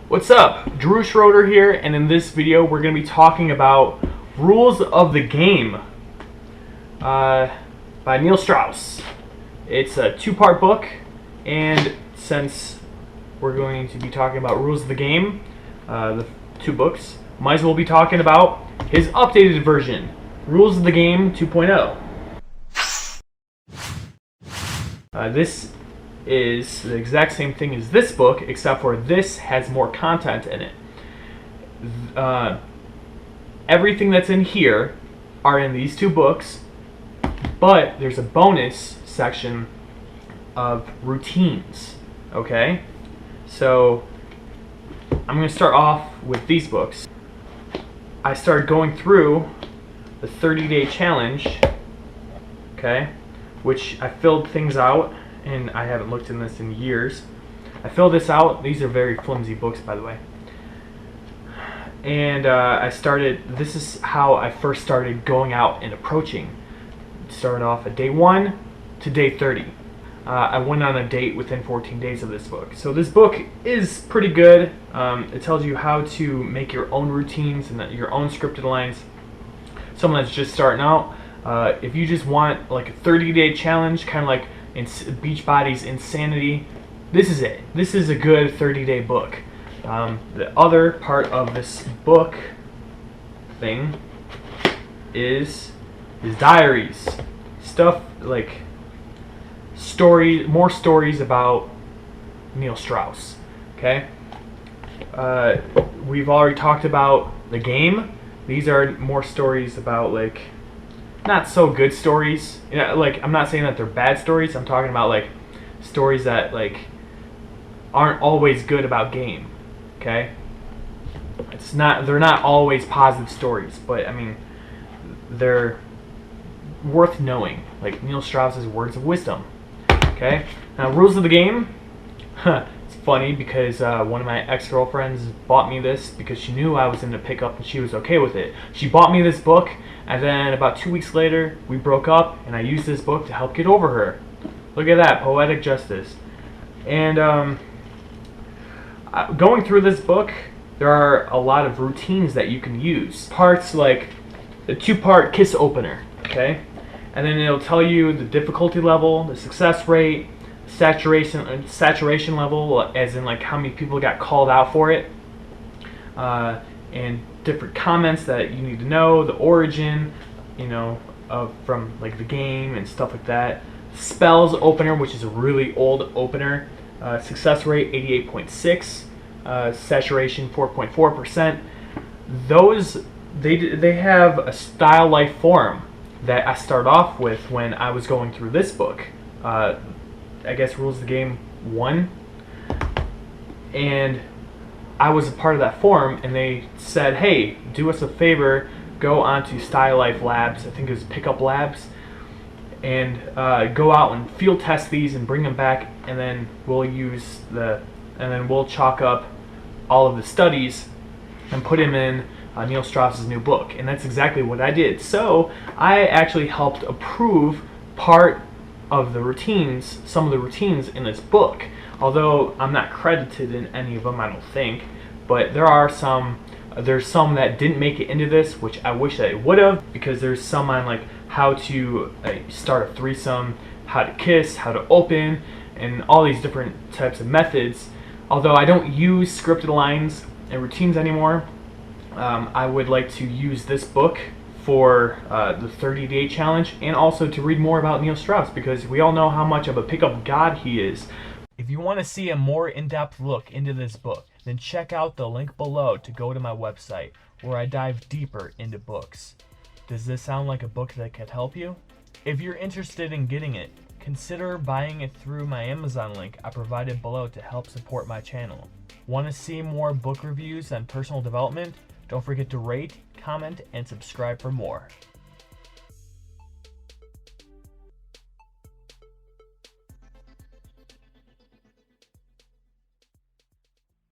What's up? Schroeder here, and in this video we're going to be talking about Rules of the Game by Neil Strauss. It's a two-part book, and since we're going to be talking about Rules of the Game, the two books, might as well be talking about his updated version, Rules of the Game 2.0. This is the exact same thing as this book, except for this has more content in it. Everything that's in here are in these two books, but there's a bonus section of routines. Okay? So I'm going to start off with these books. I started going through the 30-day challenge, okay, which I filled things out, and I haven't looked in this in years. I filled this out. These are very flimsy books, by the way. And this is how I first started going out and approaching. Started off at day 1 to day 30. I went on a date within 14 days of this book. So this book is pretty good. It tells you how to make your own routines and your own scripted lines. Someone that's just starting out, if you just want like a 30-day challenge, kind of like in Beachbody's Insanity, this is it. This is a good 30-day book. The other part of this book thing is his diaries. Stuff like more stories about Neil Strauss. Okay? We've already talked about the game. These are more stories about like not so good stories. You know, like I'm not saying that they're bad stories. I'm talking about like stories that like aren't always good about game. Okay? They're not always positive stories, but I mean they're worth knowing. Like Neil Strauss's words of wisdom. Okay? Now Rules of the Game. It's funny because one of my ex-girlfriends bought me this because she knew I was into pickup and she was okay with it. She bought me this book, and then about 2 weeks later we broke up, and I used this book to help get over her. Look at that, poetic justice. And going through this book, there are a lot of routines that you can use. Parts like the 2-part kiss opener, okay? And then it'll tell you the difficulty level, the success rate, saturation level, as in like how many people got called out for it, and different comments that you need to know, the origin, you know, from like the game and stuff like that. Spells opener, which is a really old opener. Success rate 88.6, saturation 4.4%. Those they have a style life forum that I start off with when I was going through this book. I guess Rules of the Game 1, and I was a part of that forum, and they said, hey, do us a favor, go onto Style Life Labs, I think it was Pickup Labs, and go out and field test these and bring them back, and then we'll chalk up all of the studies and put them in Neil Strauss's new book. And that's exactly what I did. So I actually helped approve part of the routines, some of the routines in this book. Although I'm not credited in any of them, I don't think. But there's some that didn't make it into this, which I wish I would have, because there's some on like how to start a threesome, how to kiss, how to open, and all these different types of methods. Although I don't use scripted lines and routines anymore, I would like to use this book for the 30-day challenge, and also to read more about Neil Strauss, because we all know how much of a pickup god he is. If you want to see a more in-depth look into this book, then check out the link below to go to my website, where I dive deeper into books. Does this sound like a book that could help you? If you're interested in getting it, consider buying it through my Amazon link I provided below to help support my channel. Want to see more book reviews and personal development? Don't forget to rate, comment, and subscribe for more.